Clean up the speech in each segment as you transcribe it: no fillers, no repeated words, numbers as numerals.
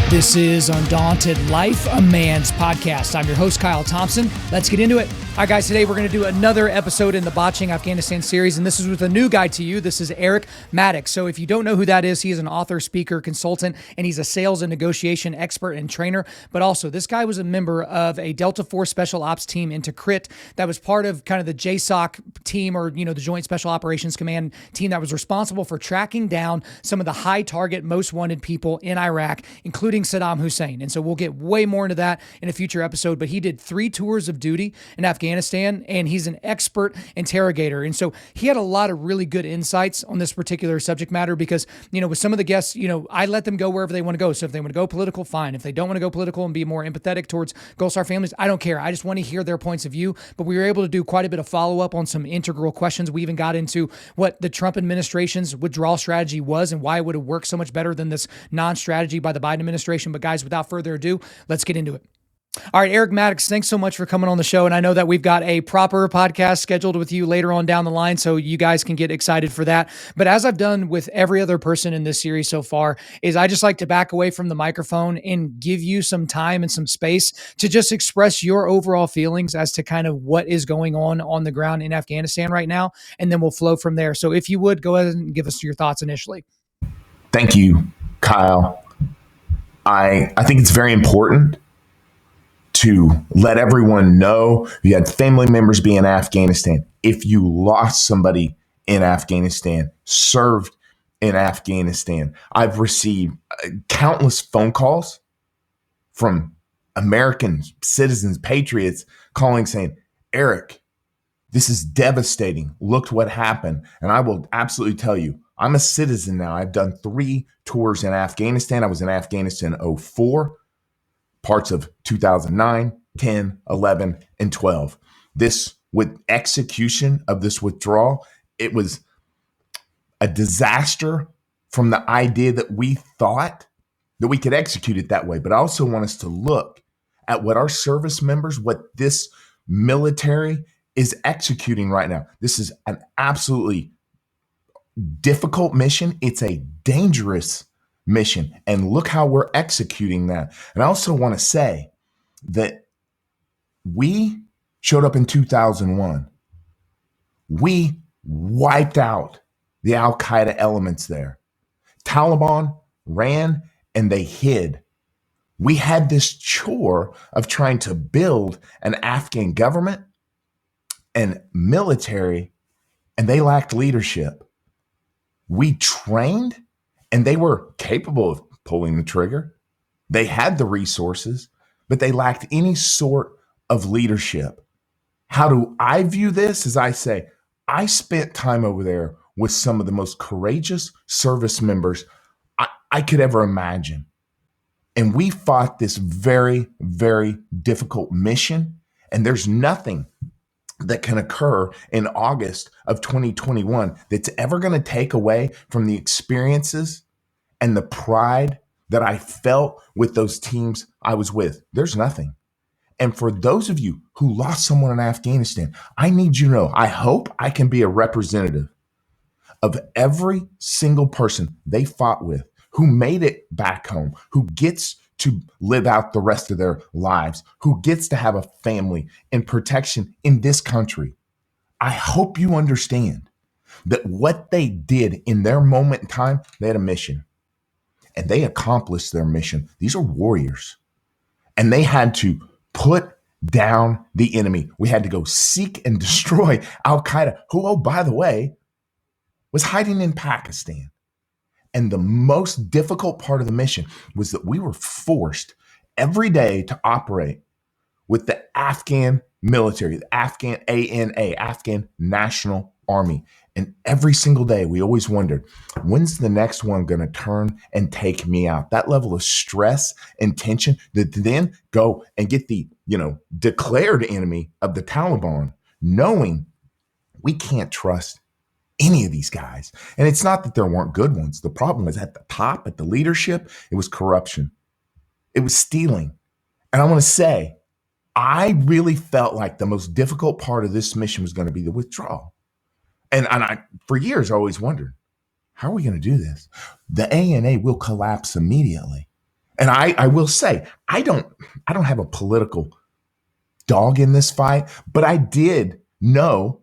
This is Undaunted.Life, a man's podcast. I'm your host, Kyle Thompson. Let's get into it. All right, guys, today we're going to do another episode in the Botching Afghanistan series, and this is with a new guy to you. This is Eric Maddox. So if you don't know who that is, he is an author, speaker, consultant, and he's a sales and negotiation expert and trainer. But also, this guy was a member of a Delta Force Special Ops team into CRIT that was part of kind of the JSOC team, or, the Joint Special Operations Command team that was responsible for tracking down some of the high target, most wanted people in Iraq, including Saddam Hussein. And so we'll get way more into that in a future episode, but he did 3 tours of duty in Afghanistan, and he's an expert interrogator. And so he had a lot of really good insights on this particular subject matter because, with some of the guests, I let them go wherever they want to go. So if they want to go political, fine. If they don't want to go political and be more empathetic towards Gold Star families, I don't care. I just want to hear their points of view. But we were able to do quite a bit of follow-up on some integral questions. We even got into what the Trump administration's withdrawal strategy was and why it would have worked so much better than this non-strategy by the Biden administration. But guys, without further ado, let's get into it. All right, Eric Maddox, thanks so much for coming on the show. And I know that we've got a proper podcast scheduled with you later on down the line, so you guys can get excited for that. But as I've done with every other person in this series so far, is I just like to back away from the microphone and give you some time and some space to just express your overall feelings as to kind of what is going on the ground in Afghanistan right now. And then we'll flow from there. So if you would, go ahead and give us your thoughts initially. Thank you, Kyle. I think it's very important to let everyone know you had family members be in Afghanistan. If you lost somebody in Afghanistan, served in Afghanistan, I've received countless phone calls from American citizens, patriots, calling saying, Eric, this is devastating. Look what happened. And I will absolutely tell you, I'm a citizen now. I've done 3 tours in Afghanistan. I was in Afghanistan in 2004. Parts of 2009, 10, 11, and 12. This with execution of this withdrawal, it was a disaster from the idea that we thought that we could execute it that way. But I also want us to look at what our service members, what this military is executing right now. This is an absolutely difficult mission. It's a dangerous mission. And look how we're executing that. And I also want to say that we showed up in 2001. We wiped out the Al-Qaeda elements there. Taliban ran and they hid. We had this chore of trying to build an Afghan government and military, and they lacked leadership. We trained, and they were capable of pulling the trigger. They had the resources, but they lacked any sort of leadership. How do I view this? As I say, I spent time over there with some of the most courageous service members I could ever imagine. And we fought this very, very difficult mission. And there's nothing that can occur in August of 2021 that's ever going to take away from the experiences and the pride that I felt with those teams I was with. There's nothing. And for those of you who lost someone in Afghanistan, I need you to know, I hope I can be a representative of every single person they fought with, who made it back home, who gets to live out the rest of their lives, who gets to have a family and protection in this country. I hope you understand that what they did in their moment in time, they had a mission and they accomplished their mission. These are warriors, and they had to put down the enemy. We had to go seek and destroy Al-Qaeda, who, oh, by the way, was hiding in Pakistan. And the most difficult part of the mission was that we were forced every day to operate with the Afghan military, the Afghan ANA, Afghan National Army. And every single day, we always wondered, when's the next one going to turn and take me out? That level of stress and tension that then go and get the, declared enemy of the Taliban, knowing we can't trust any of these guys. And it's not that there weren't good ones. The problem was at the top, at the leadership, it was corruption. It was stealing. And I want to say, I really felt like the most difficult part of this mission was going to be the withdrawal. And I, for years, I always wondered, how are we going to do this? The ANA will collapse immediately. And I will say, I don't have a political dog in this fight, but I did know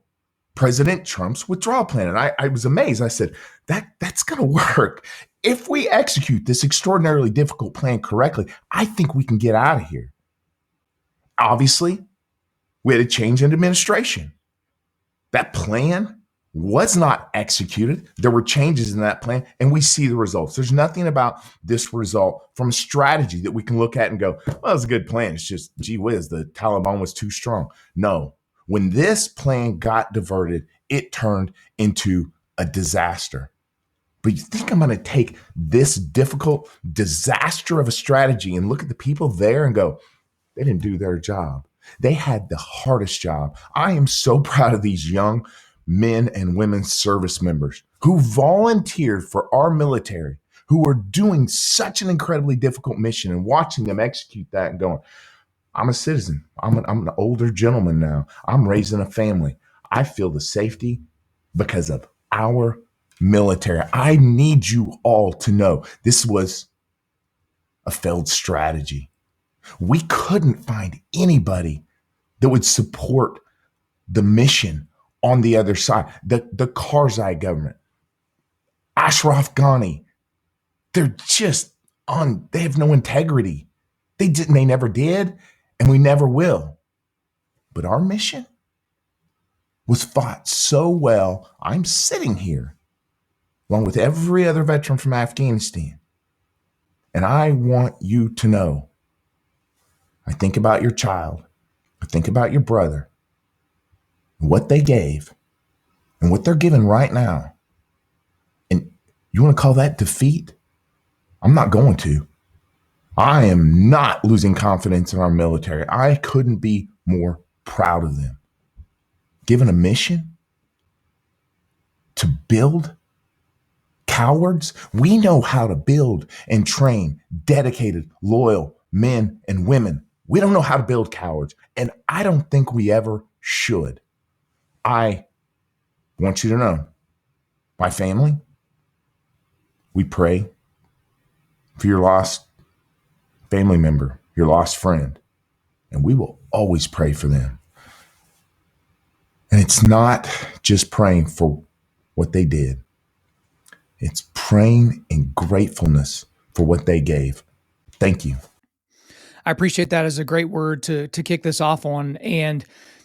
President Trump's withdrawal plan. And I was amazed. I said, that's going to work. If we execute this extraordinarily difficult plan correctly, I think we can get out of here. Obviously, we had a change in administration. That plan was not executed. There were changes in that plan, and we see the results. There's nothing about this result from a strategy that we can look at and go, well, it's a good plan. It's just, gee whiz, the Taliban was too strong. No, when this plan got diverted, it turned into a disaster. But you think I'm going to take this difficult disaster of a strategy and look at the people there and go, they didn't do their job. They had the hardest job. I am so proud of these young men and women service members who volunteered for our military, who are doing such an incredibly difficult mission, and watching them execute that and going, I'm a citizen. I'm an older gentleman now. I'm raising a family. I feel the safety because of our military. I need you all to know this was a failed strategy. We couldn't find anybody that would support the mission on the other side. The Karzai government, Ashraf Ghani, they're just they have no integrity. They never did, and we never will. But our mission was fought so well. I'm sitting here along with every other veteran from Afghanistan. And I want you to know, I think about your child. I think about your brother, what they gave and what they're giving right now. And you want to call that defeat? I'm not going to. I am not losing confidence in our military. I couldn't be more proud of them. Given a mission to build cowards, we know how to build and train dedicated, loyal men and women. We don't know how to build cowards, and I don't think we ever should. I want you to know, my family, we pray for your lost family member, your lost friend, and we will always pray for them. And it's not just praying for what they did. It's praying in gratefulness for what they gave. Thank you. I appreciate that as a great word to kick this off on. And,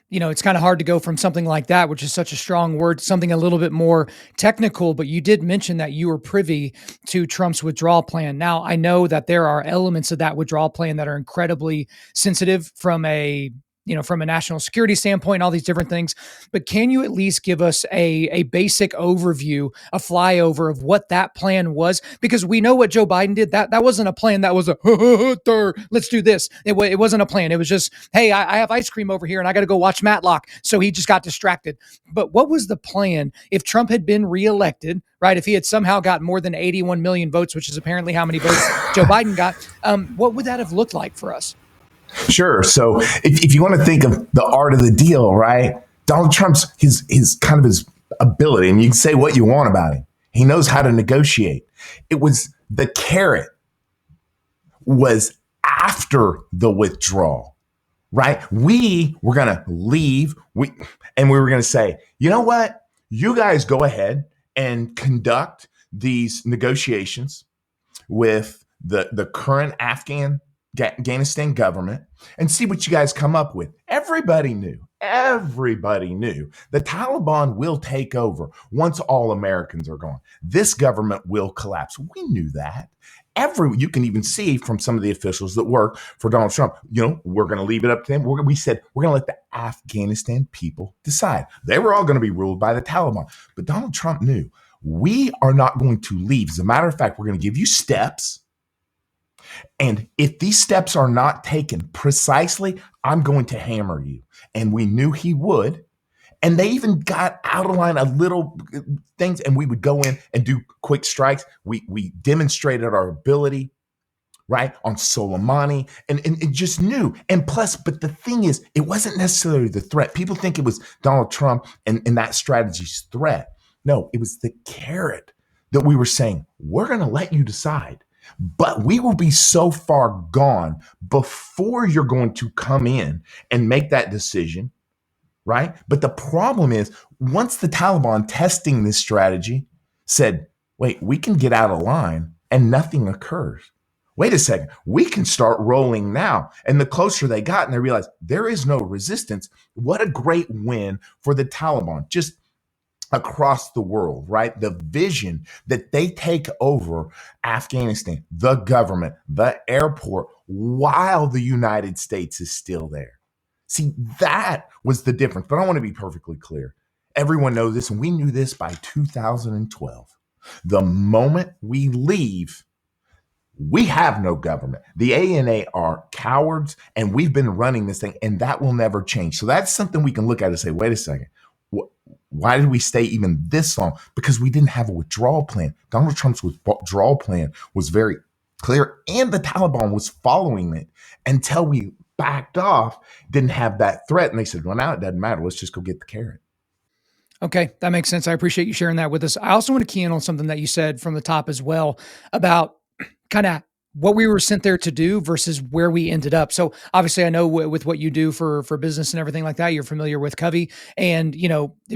you know, it's kind of hard to go from something like that, which is such a strong word, to something a little bit more technical, but you did mention that you were privy to Trump's withdrawal plan. Now, I know that there are elements of that withdrawal plan that are incredibly sensitive from a national security standpoint, all these different things. But can you at least give us a basic overview, a flyover of what that plan was? Because we know what Joe Biden did. That wasn't a plan. That was a, let's do this. It wasn't a plan. It was just, hey, I have ice cream over here and I got to go watch Matlock. So he just got distracted. But what was the plan if Trump had been reelected, right? If he had somehow got more than 81 million votes, which is apparently how many votes Joe Biden got, what would that have looked like for us? Sure. So if you want to think of the art of the deal, right? Donald Trump's his kind of his ability, and you can say what you want about him. He knows how to negotiate. It was the carrot was after the withdrawal, right? We were going to leave. We were going to say, you know what? You guys go ahead and conduct these negotiations with the current Afghanistan government and see what you guys come up with. Everybody knew the Taliban will take over once all Americans are gone. This government will collapse. We knew that. You can even see from some of the officials that work for Donald Trump, we're going to leave it up to them. We said we're going to let the Afghanistan people decide. They were all going to be ruled by the Taliban. But Donald Trump knew we are not going to leave. As a matter of fact, we're going to give you steps. And if these steps are not taken precisely, I'm going to hammer you. And we knew he would. And they even got out of line a little things, and we would go in and do quick strikes. We demonstrated our ability, right, on Soleimani, and it just knew. And plus, but the thing is, it wasn't necessarily the threat. People think it was Donald Trump and that strategy's threat. No, it was the carrot that we were saying, we're going to let you decide, but we will be so far gone before you're going to come in and make that decision, right? But the problem is, once the Taliban testing this strategy said, wait, we can get out of line and nothing occurs. Wait a second, we can start rolling now. And the closer they got and they realized there is no resistance, what a great win for the Taliban just across the world, right? The vision that they take over Afghanistan, the government, the airport, while the United States is still there. See, that was the difference. But I want to be perfectly clear. Everyone knows this, and we knew this by 2012. The moment we leave, we have no government. The ANA are cowards, and we've been running this thing, and that will never change. So that's something we can look at and say, wait a second, why did we stay even this long? Because we didn't have a withdrawal plan. Donald Trump's withdrawal plan was very clear, and the Taliban was following it until we backed off, didn't have that threat. And they said, well, now it doesn't matter. Let's just go get the carrot. Okay, that makes sense. I appreciate you sharing that with us. I also want to key in on something that you said from the top as well about kind of what we were sent there to do versus where we ended up. So obviously I know with what you do for business and everything like that, you're familiar with Covey, and,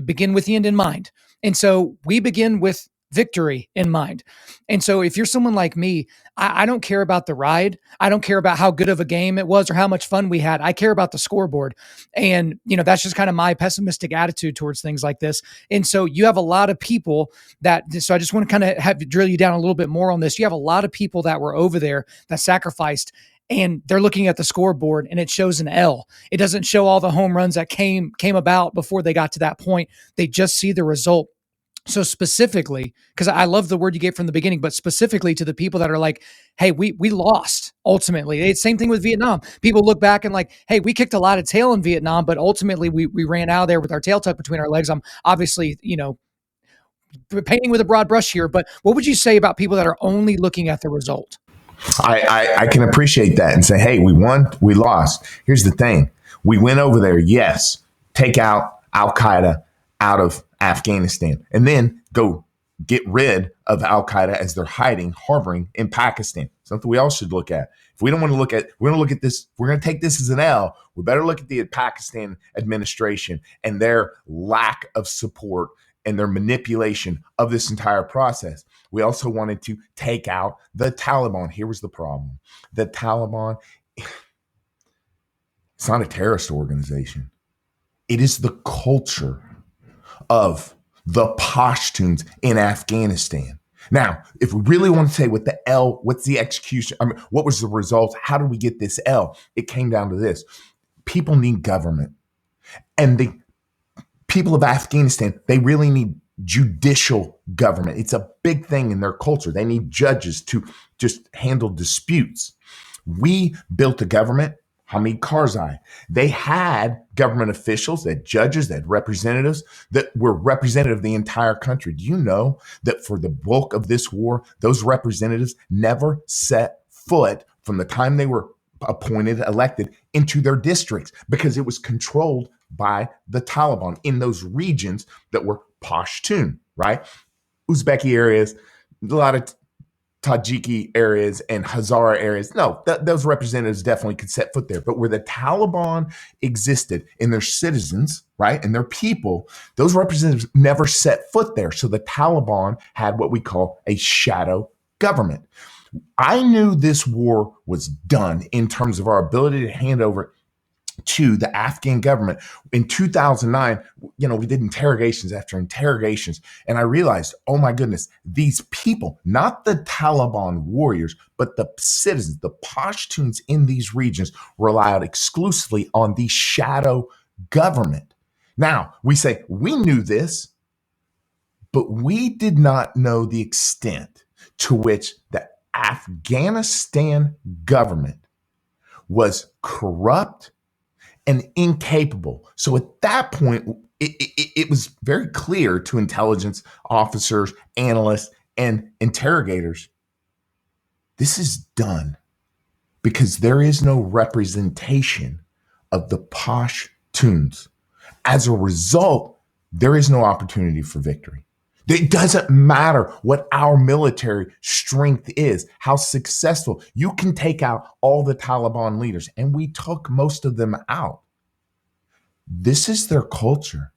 begin with the end in mind. And so we begin with victory in mind. And so if you're someone like me, I don't care about the ride. I don't care about how good of a game it was or how much fun we had. I care about the scoreboard. And, that's just kind of my pessimistic attitude towards things like this. And so you have a lot of people so I just want to kind of drill you down a little bit more on this. You have a lot of people that were over there that sacrificed, and they're looking at the scoreboard and it shows an L. It doesn't show all the home runs that came about before they got to that point. They just see the result. So specifically, because I love the word you gave from the beginning, but specifically to the people that are like, hey, we lost ultimately. It's the same thing with Vietnam. People look back and like, hey, we kicked a lot of tail in Vietnam, but ultimately we ran out of there with our tail tucked between our legs. I'm obviously, painting with a broad brush here, but what would you say about people that are only looking at the result? I can appreciate that and say, hey, we won, we lost. Here's the thing. We went over there, yes, take out Al-Qaeda out of Afghanistan, and then go get rid of Al-Qaeda as they're harboring in Pakistan. Something we all should look at. If we don't want to look at, we're going to look at this, we're going to take this as an L, we better look at the Pakistan administration and their lack of support and their manipulation of this entire process. We also wanted to take out the Taliban. Here was the problem. The Taliban, it's not a terrorist organization. It is the culture of the Pashtuns in Afghanistan. Now, if we really want to say what the L, what's the execution, what was the result? How did we get this L? It came down to this. People need government. And the people of Afghanistan, they really need judicial government. It's a big thing in their culture. They need judges to just handle disputes. We built a government, Hamid Karzai. They had government officials, they had judges, they had representatives that were representative of the entire country. Do you know that for the bulk of this war, those representatives never set foot from the time they were appointed, elected, into their districts because it was controlled by the Taliban in those regions that were Pashtun, right? Uzbeki areas, a lot of Tajiki areas and Hazara areas. No, those representatives definitely could set foot there. But where the Taliban existed in their citizens, right, and their people, those representatives never set foot there. So the Taliban had what we call a shadow government. I knew this war was done in terms of our ability to hand over to the Afghan government. In 2009, we did interrogations after interrogations, and I realized, oh my goodness, these people, not the Taliban warriors, but the citizens, the Pashtuns in these regions relied exclusively on the shadow government. Now, we say we knew this, but we did not know the extent to which the Afghanistan government was corrupt and incapable. So at that point, it was very clear to intelligence officers, analysts, and interrogators, this is done because there is no representation of the Pashtuns. As a result, there is no opportunity for victory. It doesn't matter what our military strength is, how successful. You can take out all the Taliban leaders, and we took most of them out. This is their culture.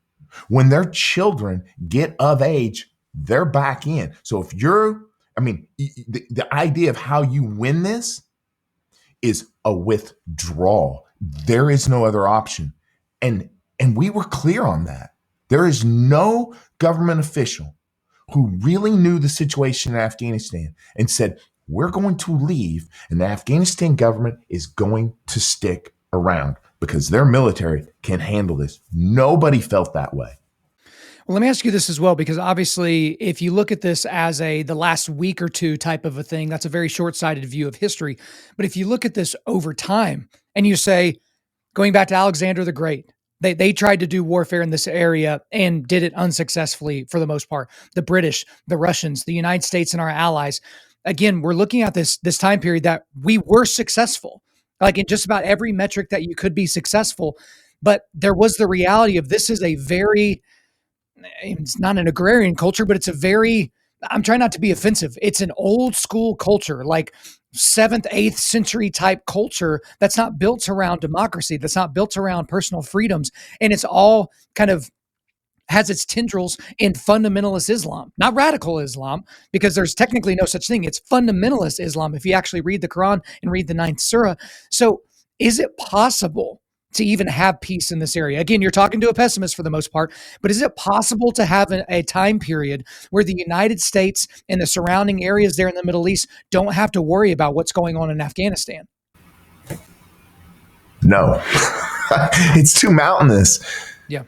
When their children get of age, they're back in. So if the idea of how you win this is a withdrawal. There is no other option. And we were clear on that. There is no government official who really knew the situation in Afghanistan and said, we're going to leave and the Afghanistan government is going to stick around because their military can handle this. Nobody felt that way. Well, let me ask you this as well, because obviously, if you look at this as the last week or two type of a thing, that's a very short-sighted view of history. But if you look at this over time and you say, going back to Alexander the Great, they tried to do warfare in this area and did it unsuccessfully for the most part. The British, the Russians, the United States, and our allies. Again, we're looking at this time period that we were successful, like in just about every metric that you could be successful. But there was the reality of this is a very, it's not an agrarian culture, but I'm trying not to be offensive. It's an old school culture, like 7th, 8th century type culture that's not built around democracy, that's not built around personal freedoms. And it's all kind of has its tendrils in fundamentalist Islam, not radical Islam, because there's technically no such thing. It's fundamentalist Islam if you actually read the Quran and read the 9th surah. So is it possible to even have peace in this area? Again, you're talking to a pessimist for the most part, but is it possible to have a time period where the United States and the surrounding areas there in the Middle East don't have to worry about what's going on in Afghanistan? No, it's too mountainous. Yeah.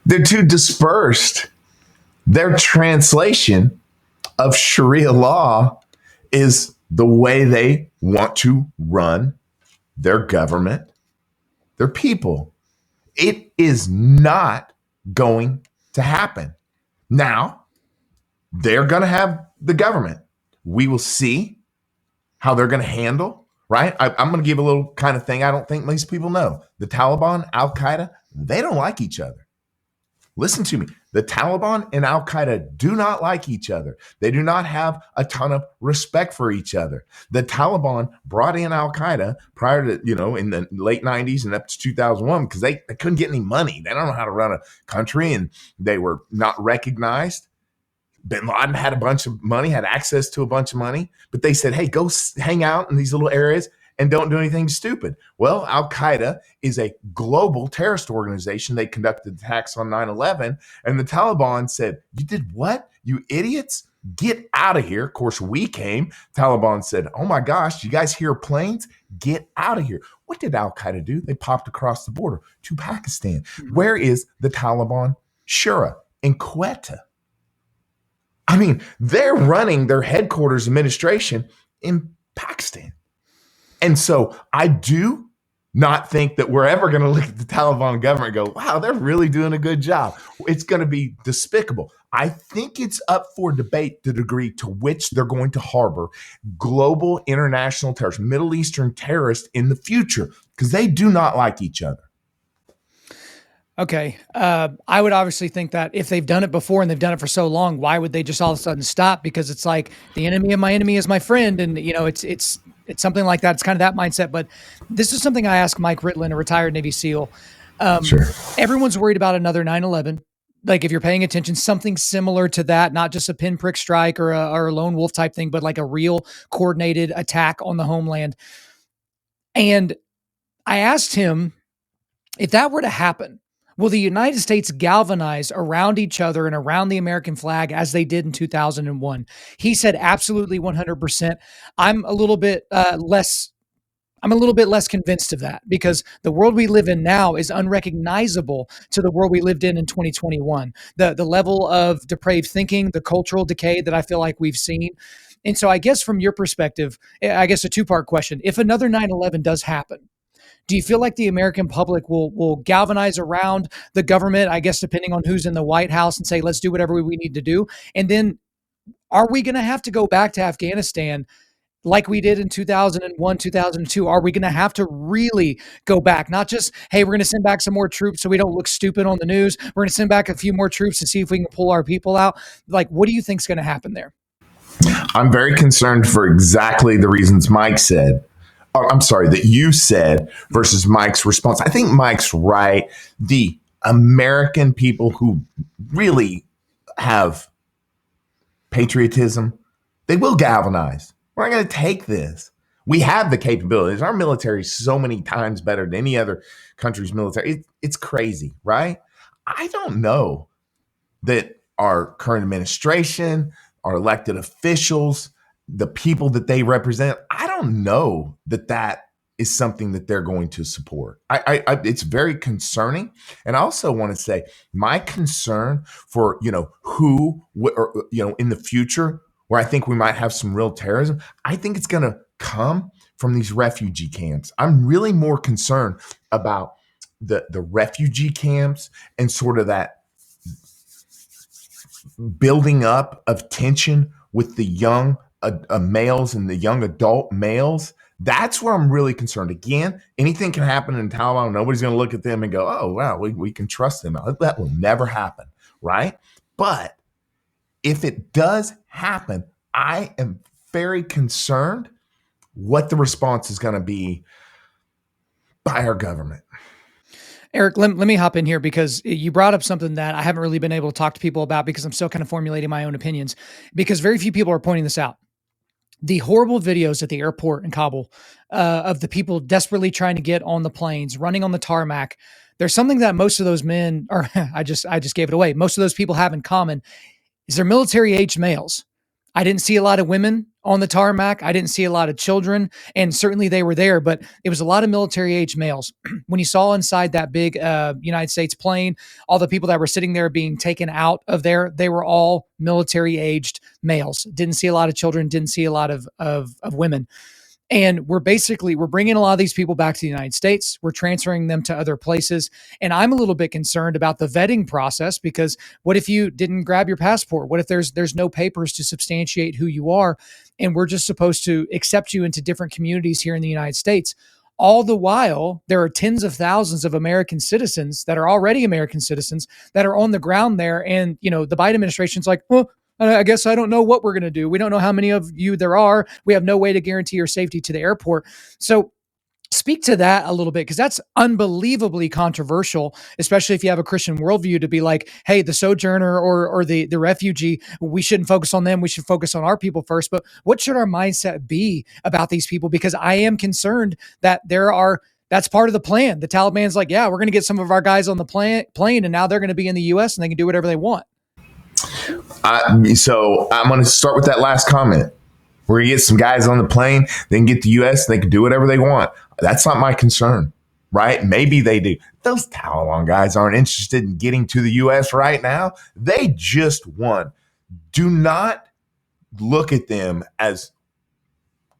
They're too dispersed. Their translation of Sharia law is the way they want to run their government, their people. It is not going to happen. Now, they're going to have the government. We will see how they're going to handle, right? I'm going to give a little kind of thing I don't think most people know. The Taliban, Al-Qaeda, they don't like each other. Listen to me. The Taliban and Al-Qaeda do not like each other. They do not have a ton of respect for each other. The Taliban brought in Al-Qaeda prior to, in the late 90s and up to 2001 because they couldn't get any money. They don't know how to run a country and they were not recognized. Bin Laden had a bunch of money, had access to a bunch of money, but they said, hey, go hang out in these little areas and don't do anything stupid. Well, Al-Qaeda is a global terrorist organization. They conducted attacks on 9/11, and the Taliban said, you did what? You idiots? Get out of here. Of course, we came. Taliban said, oh my gosh, you guys hear planes? Get out of here. What did Al-Qaeda do? They popped across the border to Pakistan. Mm-hmm. Where is the Taliban Shura? In Quetta. I mean, they're running their headquarters administration in Pakistan. And so I do not think that we're ever going to look at the Taliban government and go, wow, they're really doing a good job. It's going to be despicable. I think it's up for debate the degree to which they're going to harbor global international terrorists, Middle Eastern terrorists in the future, because they do not like each other. Okay. I would obviously think that if they've done it before and they've done it for so long, why would they just all of a sudden stop? Because it's like the enemy of my enemy is my friend. And, it's something like that. It's kind of that mindset. But this is something I asked Mike Ritlin, a retired Navy SEAL. Sure. Everyone's worried about another 9/11. Like if you're paying attention, something similar to that, not just a pinprick strike or a lone wolf type thing, but like a real coordinated attack on the homeland. And I asked him, if that were to happen, will the United States galvanize around each other and around the American flag as they did in 2001? He said, absolutely 100%. I'm a little bit less convinced of that because the world we live in now is unrecognizable to the world we lived in 2021. The level of depraved thinking, the cultural decay that I feel like we've seen. And so I guess from your perspective, I guess a two-part question. If another 9/11 does happen, Do you feel like the American public will galvanize around the government, I guess, depending on who's in the White House, and say, let's do whatever we need to do? And then are we going to have to go back to Afghanistan like we did in 2001, 2002? Are we going to have to really go back? Not just, hey, we're going to send back some more troops so we don't look stupid on the news. We're going to send back a few more troops to see if we can pull our people out. Like, what do you think is going to happen there? I'm very concerned for exactly the reasons Mike said. I'm sorry, that you said versus Mike's response. I think Mike's right. The American people who really have patriotism, they will galvanize. We're not going to take this. We have the capabilities. Our military is so many times better than any other country's military. It's crazy, right? I don't know that our current administration, our elected officials, the people that they represent, I don't know that is something that they're going to support. It's very concerning. And I also want to say my concern for, who, or, in the future, where I think we might have some real terrorism, I think it's going to come from these refugee camps. I'm really more concerned about the refugee camps and sort of that building up of tension with the young males and the young adult males. That's where I'm really concerned. Again, anything can happen in Taliban. Nobody's going to look at them and go, oh, wow, we can trust them. That will never happen, right? But if it does happen, I am very concerned what the response is going to be by our government. Eric, let me hop in here because you brought up something that I haven't really been able to talk to people about because I'm still kind of formulating my own opinions, because very few people are pointing this out. The horrible videos at the airport in Kabul of the people desperately trying to get on the planes, running on the tarmac. There's something that most of those men, or I just gave it away, most of those people have in common is they're military-aged males. I didn't see a lot of women on the tarmac. I didn't see a lot of children, and certainly they were there, but it was a lot of military-aged males. When you saw inside that big United States plane, all the people that were sitting there being taken out of there, they were all military-aged males. Didn't see a lot of children, didn't see a lot of women. And we're bringing a lot of these people back to the United States. We're transferring them to other places. And I'm a little bit concerned about the vetting process, because what if you didn't grab your passport? What if there's no papers to substantiate who you are? And we're just supposed to accept you into different communities here in the United States. All the while, there are tens of thousands of American citizens that are already American citizens that are on the ground there. And, the Biden administration's like, well, I guess I don't know what we're going to do. We don't know how many of you there are. We have no way to guarantee your safety to the airport. So speak to that a little bit, because that's unbelievably controversial, especially if you have a Christian worldview, to be like, hey, the sojourner or the refugee, we shouldn't focus on them. We should focus on our people first. But what should our mindset be about these people? Because I am concerned that that's part of the plan. The Taliban's like, yeah, we're going to get some of our guys on the plane, and now they're going to be in the U.S. and they can do whatever they want. So I'm going to start with that last comment. We're going to get some guys on the plane, they can get the U.S., they can do whatever they want. That's not my concern, right? Maybe they do. Those Taliban guys aren't interested in getting to the U.S. right now. They just won. Do not look at them as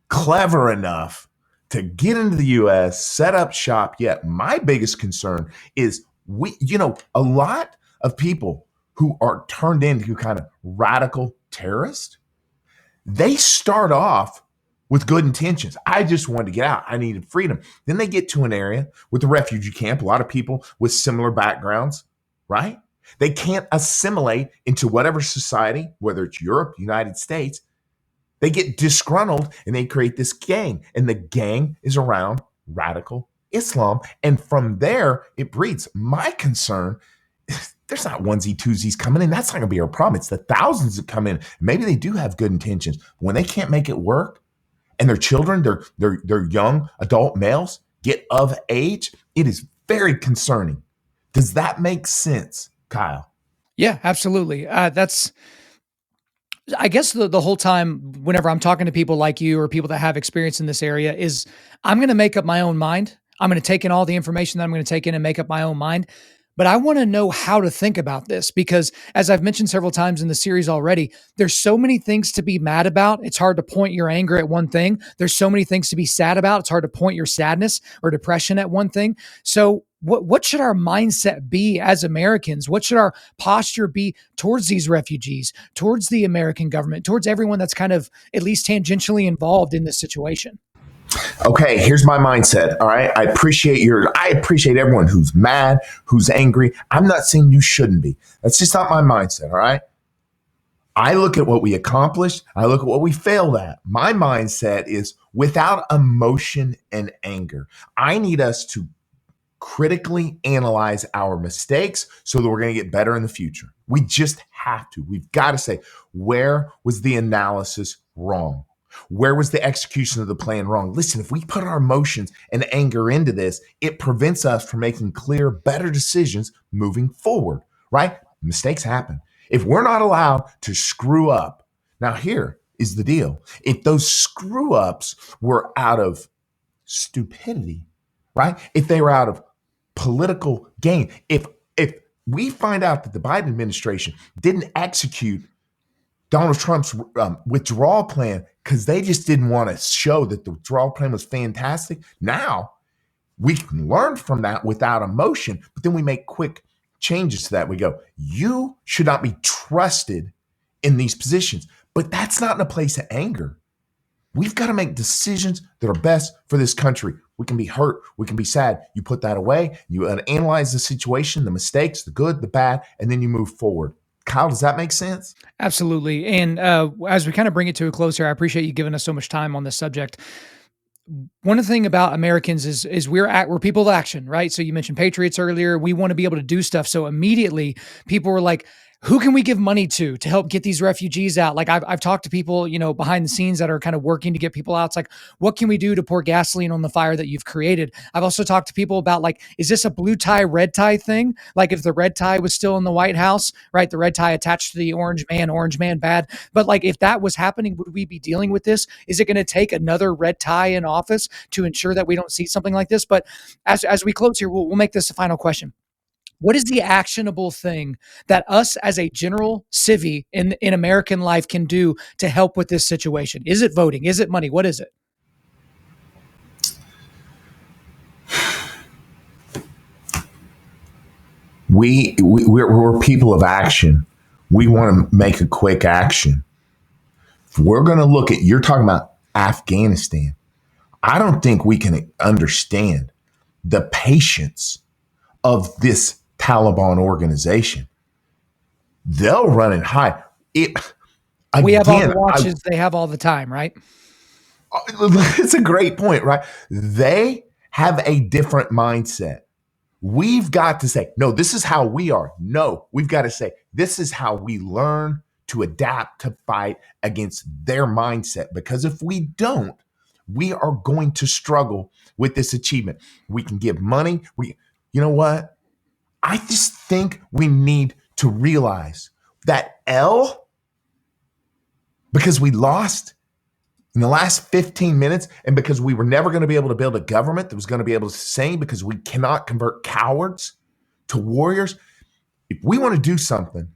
clever enough to get into the U.S., set up shop yet. My biggest concern is a lot of people who are turned into kind of radical terrorists, they start off with good intentions. I just wanted to get out. I needed freedom. Then they get to an area with a refugee camp, a lot of people with similar backgrounds, right? They can't assimilate into whatever society, whether it's Europe, United States. They get disgruntled and they create this gang. And the gang is around radical Islam. And from there, it breeds. My concern, there's not onesie twosies coming in. That's not going to be our problem. It's the thousands that come in. Maybe they do have good intentions. When they can't make it work, and their children, their young adult males get of age, it is very concerning. Does that make sense, Kyle? Yeah, absolutely. That's, I guess the whole time, whenever I'm talking to people like you or people that have experience in this area, is I'm going to make up my own mind. I'm going to take in all the information that I'm going to take in and make up my own mind. But I want to know how to think about this because, as I've mentioned several times in the series already, there's so many things to be mad about. It's hard to point your anger at one thing. There's so many things to be sad about. It's hard to point your sadness or depression at one thing. So what should our mindset be as Americans? What should our posture be towards these refugees, towards the American government, towards everyone that's kind of at least tangentially involved in this situation? Okay, here's my mindset. All right. I appreciate everyone who's mad, who's angry. I'm not saying you shouldn't be. That's just not my mindset. All right. I look at what we accomplished. I look at what we failed at. My mindset is without emotion and anger. I need us to critically analyze our mistakes so that we're going to get better in the future. We just have to. We've got to say, where was the analysis wrong? Where was the execution of the plan wrong? Listen, if we put our emotions and anger into this, it prevents us from making clear, better decisions moving forward, right? Mistakes happen. If we're not allowed to screw up, now here is the deal. If those screw ups were out of stupidity, right? If they were out of political gain, if we find out that the Biden administration didn't execute Donald Trump's withdrawal plan because they just didn't want to show that the withdrawal plan was fantastic. Now we can learn from that without emotion, but then we make quick changes to that. We go, you should not be trusted in these positions, but that's not in a place of anger. We've got to make decisions that are best for this country. We can be hurt. We can be sad. You put that away. You analyze the situation, the mistakes, the good, the bad, and then you move forward. Kyle, does that make sense? Absolutely. And as we kind of bring it to a close here, I appreciate you giving us so much time on this subject. One thing about Americans is we're people of action, right? So you mentioned patriots earlier. We want to be able to do stuff. So immediately people were like, who can we give money to help get these refugees out? Like I've talked to people, behind the scenes that are kind of working to get people out. It's like, what can we do to pour gasoline on the fire that you've created? I've also talked to people about like, is this a blue tie, red tie thing? Like if the red tie was still in the White House, right? The red tie attached to the orange man bad. But like, if that was happening, would we be dealing with this? Is it going to take another red tie in office to ensure that we don't see something like this? But as we close here, we'll make this a final question. What is the actionable thing that us as a general civvy in American life can do to help with this situation? Is it voting? Is it money? What is it? We're people of action. We want to make a quick action. If we're going to look at, you're talking about Afghanistan. I don't think we can understand the patience of this Taliban organization. They'll run and hide. We have all the watches. They have all the time, right? It's a great point, right? They have a different mindset. We've got to say, no, this is how we are. No, we've got to say, this is how we learn to adapt to fight against their mindset. Because if we don't, we are going to struggle with this achievement. We can give money. You know what? I just think we need to realize that because we lost in the last 15 minutes and because we were never going to be able to build a government that was going to be able to sustain, because we cannot convert cowards to warriors. If we want to do something,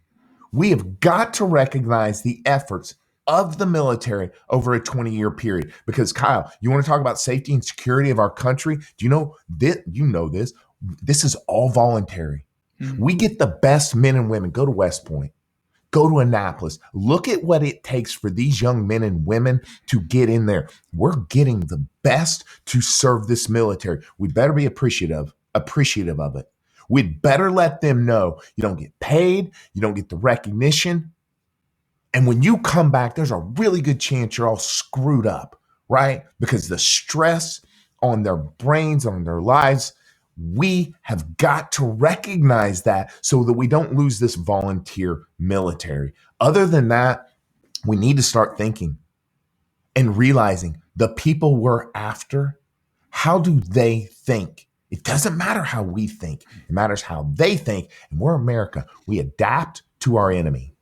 we have got to recognize the efforts of the military over a 20-year period. Because Kyle, you want to talk about safety and security of our country? Do you know this? You know this. This is all voluntary. Mm-hmm. We get the best men and women. Go to West Point. Go to Annapolis. Look at what it takes for these young men and women to get in there. We're getting the best to serve this military. We better be appreciative of it. We'd better let them know you don't get paid, you don't get the recognition. And when you come back, there's a really good chance you're all screwed up, right? Because the stress on their brains, on their lives, we have got to recognize that so that we don't lose this volunteer military. Other than that, we need to start thinking and realizing the people we're after, how do they think? It doesn't matter how we think. It matters how they think. And we're America. We adapt to our enemy.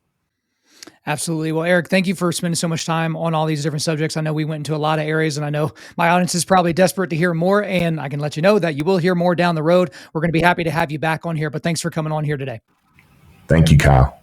Absolutely. Well, Eric, thank you for spending so much time on all these different subjects. I know we went into a lot of areas, and I know my audience is probably desperate to hear more. And I can let you know that you will hear more down the road. We're going to be happy to have you back on here. But thanks for coming on here today. Thank you, Kyle.